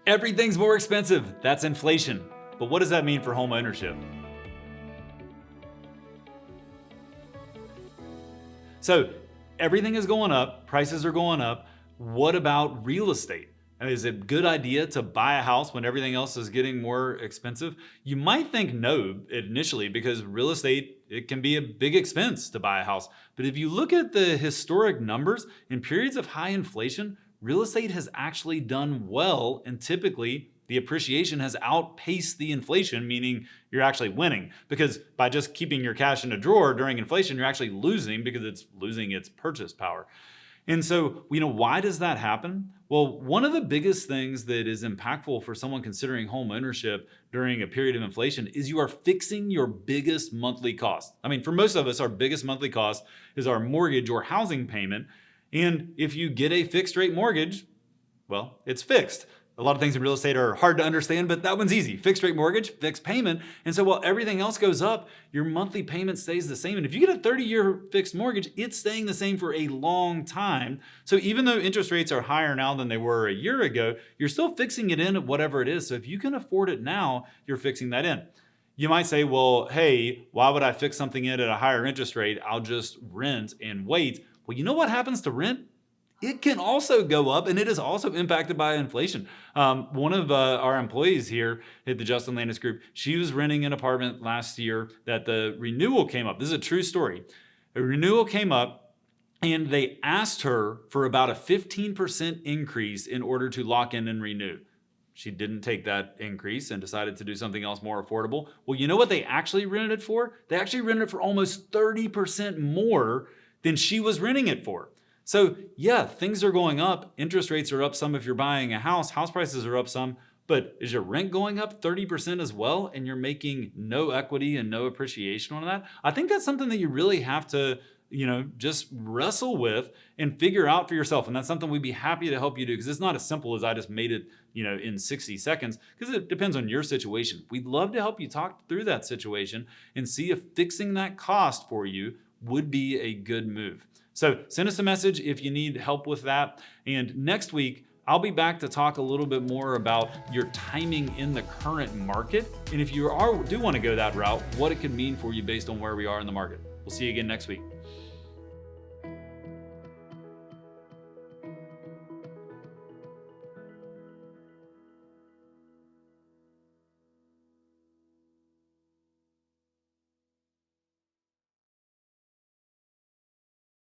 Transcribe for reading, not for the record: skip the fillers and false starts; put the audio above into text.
Everything's more expensive. That's inflation. But what does that mean for home ownership? So everything is going up, prices are going up. What about real estate? And is it a good idea to buy a house when everything else is getting more expensive? You might think no initially because real estate, it can be a big expense to buy a house. But if you look at the historic numbers, in periods of high inflation, real estate has actually done well, and typically the appreciation has outpaced the inflation, meaning you're actually winning. Because by just keeping your cash in a drawer during inflation, you're actually losing because it's losing its purchase power. And so, why does that happen? Well, one of the biggest things that is impactful for someone considering home ownership during a period of inflation is you are fixing your biggest monthly cost. I mean, for most of us, our biggest monthly cost is our mortgage or housing payment. And if you get a fixed rate mortgage, well, it's fixed. A lot of things in real estate are hard to understand, but that one's easy. Fixed rate mortgage, fixed payment. And so while everything else goes up, your monthly payment stays the same. And if you get a 30-year fixed mortgage, it's staying the same for a long time. So even though interest rates are higher now than they were a year ago, you're still fixing it in at whatever it is. So if you can afford it now, you're fixing that in. You might say, well, hey, why would I fix something in at a higher interest rate? I'll just rent and wait. Well, you know what happens to rent? It can also go up, and it is also impacted by inflation. One of our employees here at the Justin Landis Group, she was renting an apartment last year that the renewal came up. This is a true story. A renewal came up, and they asked her for about a 15% increase in order to lock in and renew. She didn't take that increase and decided to do something else more affordable. Well, you know what they actually rented it for? They actually rented it for almost 30% more than she was renting it for. So yeah, things are going up. Interest rates are up some if you're buying a house. House prices are up some. But is your rent going up 30% as well and you're making no equity and no appreciation on that? I think that's something that you really have to, just wrestle with and figure out for yourself. And that's something we'd be happy to help you do because it's not as simple as I just made it, in 60 seconds because it depends on your situation. We'd love to help you talk through that situation and see if fixing that cost for you would be a good move. So send us a message if you need help with that. And next week, I'll be back to talk a little bit more about your timing in the current market. And if you do want to go that route, what it could mean for you based on where we are in the market. We'll see you again next week.